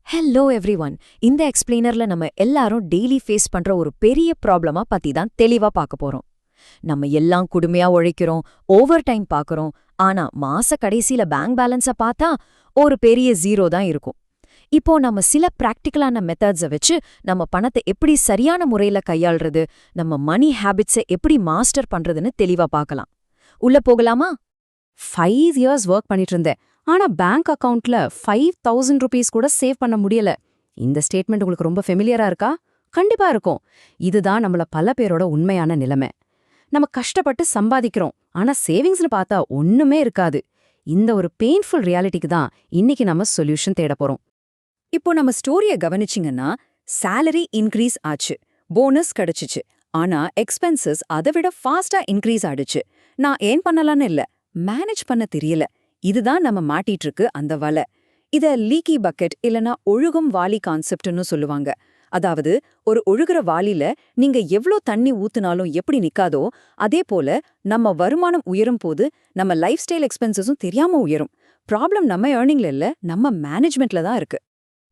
Hello everyone. இந்த எக்ஸ்பிளைனர்ல நம்ம எல்லாரும் டெய்லி ஃபேஸ் பண்ற ஒரு பெரிய ப்ராப்ளமா பத்தி தான் தெளிவா பார்க்க போறோம். நம்ம எல்லாம் கொடுமையா உழைக்கிறோம், ஓவர் டைம் பார்க்கறோம். ஆனா மாச கடைசியில பேங்க் பேலன்ஸ பார்த்தா ஒரு பெரிய ஜீரோ தான் இருக்கும். இப்போ நம்ம சில பிராக்டிக்கலான மெத்தட்ஸை வச்சு நம்ம பணத்தை எப்படி சரியான முறையில கையாள்றது, நம்ம மணி ஹேபிட்ஸை எப்படி மாஸ்டர் பண்றதுன்னு தெளிவா பார்க்கலாம். உள்ள போகலாமா? 5 இயர்ஸ் ஒர்க் பண்ணிட்டு இருந்தேன். ஆனா பேங்க் அக்கவுண்ட்ல 5000 ரூபீஸ் கூட சேவ் பண்ண முடியல. இந்த ஸ்டேட்மெண்ட் உங்களுக்கு ரொம்ப ஃபெமிலியரா இருக்கா? கண்டிப்பா இருக்கும். இதுதான் நம்மள பல பேரோட உண்மையான நிலைமை. நம்ம கஷ்டப்பட்டு சம்பாதிக்கிறோம், ஆனா சேவிங்ஸ்னு பார்த்தா ஒண்ணுமே இருக்காது. இந்த ஒரு பெயின்ஃபுல் ரியாலிட்டிக்கு தான் இன்னைக்கு நம்ம சொல்யூஷன் தேட போறோம். இப்போ நம்ம ஸ்டோரிய கவனிச்சிங்கன்னா, salary இன்க்ரீஸ் ஆச்சு, போனஸ் கிடைச்சிச்சு. ஆனா எக்ஸ்பென்சஸ் அதை விட ஃபாஸ்டா இன்க்ரீஸ் ஆயிடுச்சு. நான் ஏன் பண்ணலான்னு இல்ல, மேனேஜ் பண்ண தெரியல. இதுதான் நம்ம மாட்டிட்டு இருக்கு அந்த வலை. இத லீக்கி பக்கெட் இல்லனா ஒழுகும் வாளி கான்செப்ட்னு சொல்லுவாங்க. அதாவது ஒரு ஒழுகுற வாளில நீங்க எவ்ளோ தண்ணி ஊத்துனாலும் எப்படி நிக்காதோ, அதே போல நம்ம வருமானம் உயரும் போது நம்ம லைஃப் ஸ்டைல் எக்ஸ்பென்சஸும் தெரியாம உயரும். ப்ராப்ளம் நம்ம ஏர்னிங்ல இல்ல, நம்ம மேனேஜ்மெண்ட்ல தான் இருக்கு.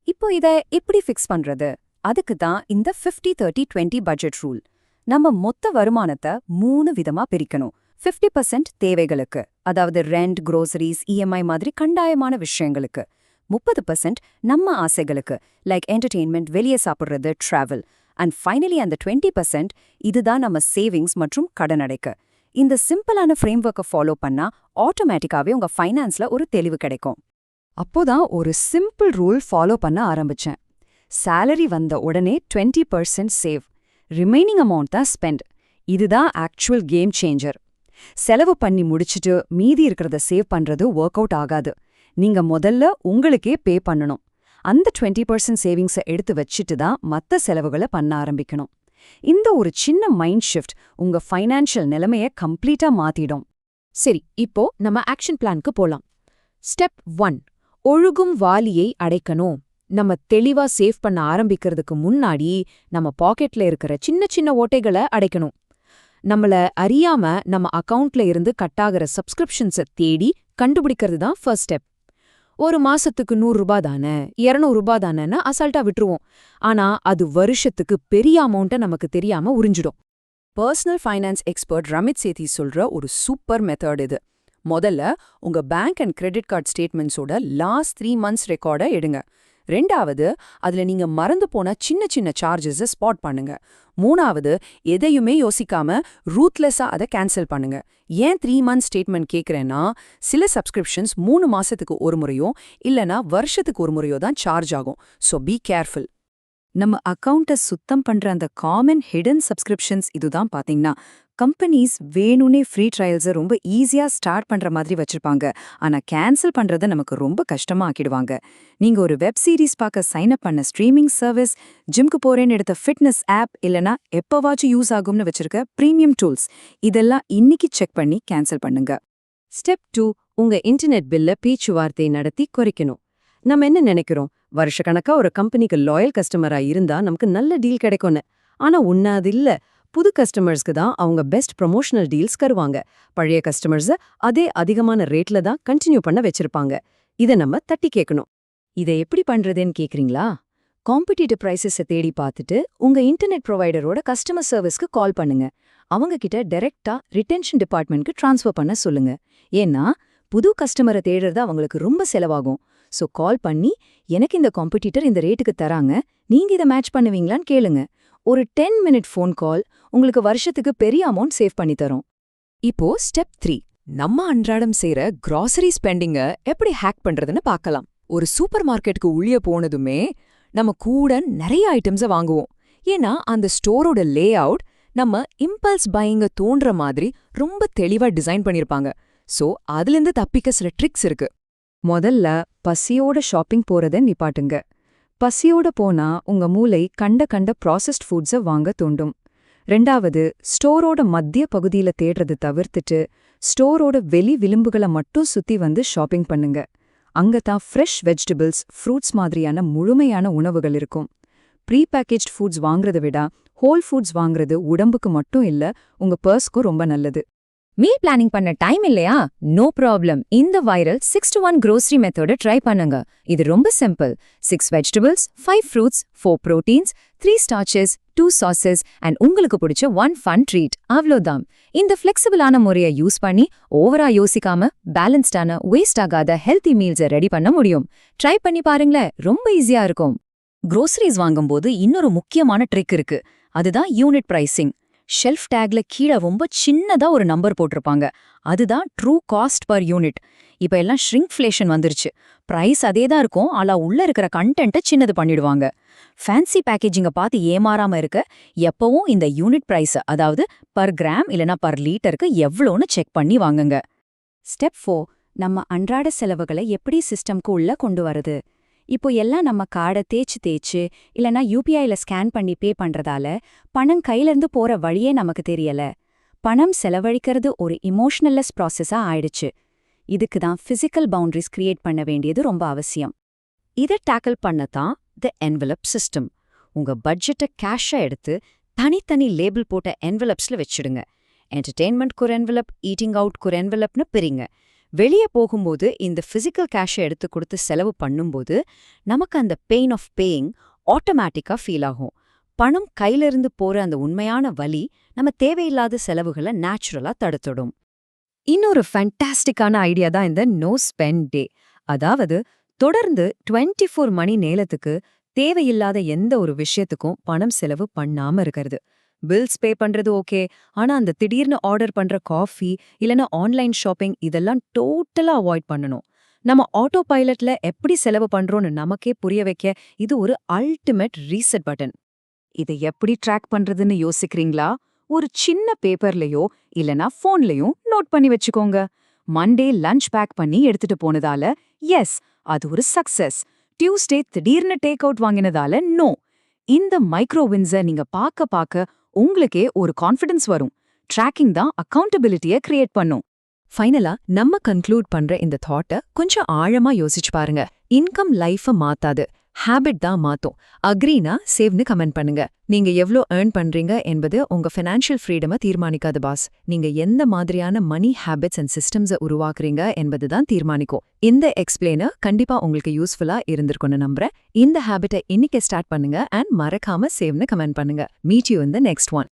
இப்போ இத எப்படி ஃபிக்ஸ் பண்றது? அதுக்கு தான் இந்த 50-30-20 பட்ஜெட் ரூல். நம்ம மொத்த வருமானத்தை 3 விதமா பிரிக்கணும். 50% தேவைகளுக்கு, அதாவது ரெண்ட், groceries, EMI மாதிரி கண்டாயமான விஷயங்களுக்கு. 30% நம்ம ஆசைகளுக்கு, லைக் என்டர்டெயின்மெண்ட், வெளியே சாப்பிடுறது, டிராவல். அண்ட் ஃபைனலி அந்த 20% இதுதான் நம்ம சேவிங்ஸ் மற்றும் கடன் அடைக்க. இந்த சிம்பிளான ஃப்ரேம்வொர்க்கை ஃபாலோ பண்ணா ஆட்டோமேட்டிக்காவே உங்க ஃபைனான்ஸ்ல ஒரு தெளிவு கிடைக்கும். அப்போதான் ஒரு சிம்பிள் ரூல் ஃபாலோ பண்ண ஆரம்பிச்சேன். salary வந்த உடனே 20% சேவ், ரிமைனிங் அமௌண்ட் தான் ஸ்பெண்ட். இதுதான் ஆக்சுவல் கேம் சேஞ்சர். செலவு பண்ணி முடிச்சிட்டு மீதி இருக்கிறத சேவ் பண்றது ஒர்க் அவுட் ஆகாது. நீங்க முதல்ல உங்களுக்கே பே பண்ணணும். அந்த 20% சேவிங்ஸை எடுத்து வச்சுட்டு தான் மத்த செலவுகளை பண்ண ஆரம்பிக்கணும். இந்த ஒரு சின்ன மைண்ட் ஷிஃப்ட் உங்க ஃபைனான்ஷியல் நிலைமையை கம்ப்ளீட்டா மாத்திடும். சரி, இப்போ நம்ம ஆக்ஷன் பிளான்க்கு போலாம். ஸ்டெப் 1, ஒழுகும் வாளியை அடைக்கணும். நம்ம தெளிவா சேவ் பண்ண ஆரம்பிக்கிறதுக்கு முன்னாடி நம்ம பாக்கெட்ல இருக்கிற சின்ன சின்ன ஓட்டைகளை அடைக்கணும். நம்மள அறியாம நம்ம அக்கவுண்ட்ல இருந்து கட்டாகிற சப்ஸ்கிரிப்ஷன்ஸை தேடி கண்டுபிடிக்கிறது தான் ஃபர்ஸ்ட் ஸ்டெப். ஒரு மாசத்துக்கு 100 ரூபாய் தானே, 200 ரூபாய் தானேன்னு அசால்ட்டா விட்டுருவோம். ஆனா அது வருஷத்துக்கு பெரிய அமௌண்ட்டை நமக்கு தெரியாம உறிஞ்சிடும். Personal finance expert Ramit Sethi சொல்ற ஒரு சூப்பர் மெத்தட் இது. முதல்ல உங்க பேங்க் அண்ட் கிரெடிட் கார்டு ஸ்டேட்மெண்ட்ஸோட லாஸ்ட் 3 மந்த்ஸ் ரெக்கார்டை எடுங்க. ரெண்டாவது, அதுல நீங்க மறந்து போன சின்ன சின்ன சார்ஜஸை ஸ்பாட் பண்ணுங்க. மூணாவது, எதையுமே யோசிக்காம ரூத்லெஸ்ஸா அதை கேன்சல் பண்ணுங்க. ஏன் 3 மந்த்ஸ் ஸ்டேட்மெண்ட் கேட்குறேன்னா, சில சப்ஸ்கிரிப்ஷன்ஸ் 3 மாசத்துக்கு ஒரு முறையோ இல்லனா வருஷத்துக்கு ஒரு முறையோ தான் சார்ஜ் ஆகும். So be careful. நம்ம அக்கவுண்ட்டை சுத்தம் பண்ற அந்த காமன் ஹிடன் சப்ஸ்கிரிப்ஷன்ஸ் இதுதான் பாத்தீங்கன்னா, கம்பெனிஸ் வேணும்னே ஃப்ரீ ட்ரையல்ஸை ரொம்ப ஈஸியா ஸ்டார்ட் பண்ற மாதிரி வச்சிருப்பாங்க. ஆனா கேன்சல் பண்றதை நமக்கு ரொம்ப கஷ்டமா ஆக்கிடுவாங்க. நீங்க ஒரு வெப் சீரிஸ் பார்க்க சைன் அப் பண்ண ஸ்ட்ரீமிங் சர்வீஸ், ஜிம்க்கு போறேன்னு எடுத்த ஃபிட்னஸ் ஆப், இல்லனா எப்பவாச்சும் யூஸ் ஆகும்னு வச்சிருக்க பிரீமியம் டூல்ஸ், இதெல்லாம் இன்னைக்கு செக் பண்ணி கேன்சல் பண்ணுங்க. ஸ்டெப் 2, உங்க இன்டர்நெட் பில்ல பேச்சுவார்த்தை நடத்தி குறைக்கணும். நம்ம என்ன நினைக்கிறோம், வருஷக்கணக்கா ஒரு கம்பெனிக்கு லாயல் கஸ்டமரா இருந்தா நமக்கு நல்ல டீல் கிடைக்கும்னு. ஆனா உன்ன அது இல்ல. புது கஸ்டமர்ஸ்க்கு தான் அவங்க பெஸ்ட் ப்ரொமோஷனல் டீல்ஸ் தருவாங்க. பழைய கஸ்டமர்ஸை அதே அதிகமான ரேட்ல தான் கண்டினியூ பண்ண வச்சிருப்பாங்க. இதை நம்ம தட்டி கேட்கணும். இதை எப்படி பண்றதுன்னு கேக்குறீங்களா? காம்படிட்டிவ் பிரைசஸை தேடி பார்த்துட்டு உங்க இன்டர்நெட் ப்ரொவைடரோட கஸ்டமர் சர்வீஸ்க்கு கால் பண்ணுங்க. அவங்க கிட்ட டைரக்டா ரிட்டென்ஷன் டிபார்ட்மெண்ட்க்கு ட்ரான்ஸ்ஃபர் பண்ண சொல்லுங்க. ஏன்னா புது கஸ்டமரை தேடுறது அவங்களுக்கு ரொம்ப செலவாகும். ஸோ கால் பண்ணி, எனக்கு இந்த காம்படிட்டர் இந்த ரேட்டுக்கு தராங்க, நீங்க இதை மேட்ச் பண்ணுவீங்களான்னு கேளுங்க. ஒரு 10 மினிட் ஃபோன் கால் உங்களுக்கு வருஷத்துக்கு பெரிய அமௌண்ட் சேவ் பண்ணி தரும். இப்போ ஸ்டெப் 3, நம்ம அன்றாடம் செய்யற கிராசரி ஸ்பெண்டிங்க எப்படி ஹேக் பண்றதுன்னு பார்க்கலாம். ஒரு சூப்பர் மார்க்கெட்டுக்கு உள்ளே போனதுமே நம்ம கூட நிறைய ஐட்டம்ஸை வாங்குவோம். ஏன்னா அந்த ஸ்டோரோட லே அவுட் நம்ம இம்பல்ஸ் பையிங்க தோன்ற மாதிரி ரொம்ப தெளிவா டிசைன் பண்ணிருப்பாங்க. ஸோ அதுலேருந்து தப்பிக்க சில ட்ரிக்ஸ் இருக்கு. முதல்ல பசியோட ஷாப்பிங் போறதை நிப்பாட்டுங்க. பசியோட போனா உங்க மூளை கண்ட ப்ராசஸ்ட் ஃபுட்ஸை வாங்க தூண்டும். ரெண்டாவது, ஸ்டோரோட மத்திய பகுதியில தேடுறது தவிர்த்துட்டு ஸ்டோரோட வெளி விளிம்புகளை மட்டும் சுத்தி வந்து ஷாப்பிங் பண்ணுங்க. அங்கதான் ஃப்ரெஷ் வெஜிடபிள்ஸ், ஃப்ரூட்ஸ் மாதிரியான முழுமையான உணவுகள் இருக்கும். ப்ரீ பேக்கேஜ்ட் ஃபுட்ஸ் வாங்குறத விட ஹோல் ஃபுட்ஸ் வாங்குறது உடம்புக்கு மட்டும் இல்ல, உங்க பர்ஸ்க்கும் ரொம்ப நல்லது. மீல் பிளானிங் பண்ண டைம் இல்லையா? No problem. இந்த வைரல் 6-to-1 grocery மெத்தட ட்ரை பண்ணுங்க. இது ரொம்ப simple. 6 vegetables, 5 fruits, 4 proteins, 3 starches, 2 sauces and உங்களுக்கு பிடிச்ச 1 fun treat. அவ்வளோதான். இந்த ஃப்ளெக்சிபிளான முறையை யூஸ் பண்ணி ஓவரா யோசிக்காம பேலன்ஸ்டான வேஸ்ட் ஆகாத ஹெல்தி மீல்ஸை ரெடி பண்ண முடியும். ட்ரை பண்ணி பாருங்களேன், ரொம்ப ஈஸியா இருக்கும். groceries வாங்கும்போது இன்னொரு முக்கியமான ட்ரிக் இருக்கு. அதுதான் யூனிட் பிரைசிங். ஷெல்ஃப் டேக்ல கீழே ரொம்ப சின்னதா ஒரு நம்பர் போட்டிருப்பாங்க. அதுதான் ட்ரூ காஸ்ட் பர் யூனிட். இப்ப எல்லாம் ஷ்ரிங்க்ஃப்ளேஷன் வந்துருச்சு. பிரைஸ் அதே தான் இருக்கும், ஆனா உள்ள இருக்கிற கண்டென்ட்டை சின்னது பண்ணிடுவாங்க. ஃபேன்சி பேக்கேஜிங்க பார்த்து ஏமாறாம இருக்க எப்பவும் இந்த யூனிட் பிரைஸ், அதாவது பர் கிராம் இல்லனா பர் லிட்டருக்கு எவ்வளோன்னு செக் பண்ணி வாங்குங்க. ஸ்டெப் 4, நம்ம அன்றாட செலவுகளை எப்படி சிஸ்டம்க்கு உள்ள கொண்டு வரது? இப்போ எல்லாம் நம்ம கார்டை தேய்ச்சு இல்லனா யூபிஐல ஸ்கேன் பண்ணி பே பண்றதால பணம் கையிலிருந்து போற வழியே நமக்கு தெரியல. பணம் செலவழிக்கிறது ஒரு இமோஷனல்லெஸ் ப்ராசஸா ஆயிடுச்சு. இதுக்கு தான் பிசிக்கல் பவுண்டரிஸ் கிரியேட் பண்ண வேண்டியது ரொம்ப அவசியம். இதை டேக்கிள் பண்ணத்தான் தி என்வலப் சிஸ்டம். உங்க பட்ஜெட்டை கேஷா எடுத்து தனித்தனி லேபிள் போட்ட என்வலப்ஸ்ல வச்சிடுங்க. என்டர்டெயின்மெண்ட்க்கு ஒரு என்வலப், ஈட்டிங் அவுட்க்கு ஒரு என்வலப்னு பிரிங்க. வெளியே போகும்போது இந்த பிசிக்கல் கேஷை எடுத்து கொடுத்து செலவு பண்ணும்போது நமக்கு அந்த பெயின் ஆஃப் பேயிங் ஆட்டோமேட்டிக்கா ஃபீல் ஆகும். பணம் கையிலிருந்து போற அந்த உண்மையான வலி நம்ம தேவையில்லாத செலவுகளை நேச்சுரலா தடுத்துடும். இன்னொரு ஃபேண்டாஸ்டிக்கான ஐடியா தான் இந்த நோ ஸ்பெண்ட் டே. அதாவது தொடர்ந்து 24 மணி நேரத்துக்கு தேவையில்லாத எந்த ஒரு விஷயத்துக்கும் பணம் செலவு பண்ணாம இருக்கிறது. பில்ஸ் பே பண்றது ஓகே, ஆனா அந்த திடீர்னு ஆர்டர் பண்ற காஃபி இல்லனா ஆன்லைன் ஷாப்பிங் இதெல்லாம் டோட்டலா அவாய்ட் பண்ணணும். நம்ம ஆட்டோ பைலட்ல எப்படி செலவு பண்றோம்னு நமக்கே புரிய வைக்க இது ஒரு அல்டிமேட் ரீசெட் பட்டன். இதை எப்படி ட்ராக் பண்றதுன்னு யோசிக்கிறீங்களா? ஒரு சின்ன பேப்பர்லயோ இல்லனா போன்லயோ நோட் பண்ணி வச்சுக்கோங்க. மண்டே லஞ்ச் பேக் பண்ணி எடுத்துட்டு போனதால எஸ், அது ஒரு சக்சஸ். டியூஸ்டே திடீர்னு டேக் அவுட் வாங்கினதால நோ. இந்த மைக்ரோ வின்ஸை நீங்க பார்க்க உங்களுக்கே ஒரு கான்ஃபிடன்ஸ் வரும். ட்ராக்கிங் தான் அக்கௌண்டபிலிட்டியை கிரியேட் பண்ணும். ஃபைனலா நம்ம கன்க்ளூட் பண்ற இந்த தாட்டை கொஞ்சம் ஆழமா யோசிச்சு பாருங்க. இன்கம் லைஃபை மாத்தாது, ஹேபிட் தான் மாத்தும். அக்ரீனா சேவ்னு கமெண்ட் பண்ணுங்க. நீங்க எவ்ளோ ஏர்ன் பண்றீங்க என்பது உங்க ஃபினான்ஷியல் ஃப்ரீடமை தீர்மானிக்காது பாஸ். நீங்க எந்த மாதிரியான மணி ஹேபிட்ஸ் அண்ட் சிஸ்டம்ஸை உருவாக்குறீங்க என்பதுதான் தீர்மானிக்கும். இந்த எக்ஸ்பிளைனர் கண்டிப்பா உங்களுக்கு யூஸ்ஃபுல்லா இருந்திருக்கும்னு நம்புறேன். இந்த ஹேபிட்டை இன்னைக்கு ஸ்டார்ட் பண்ணுங்க அண்ட் மறக்காம சேவ்னு கமெண்ட் பண்ணுங்க. Meet you in the next one.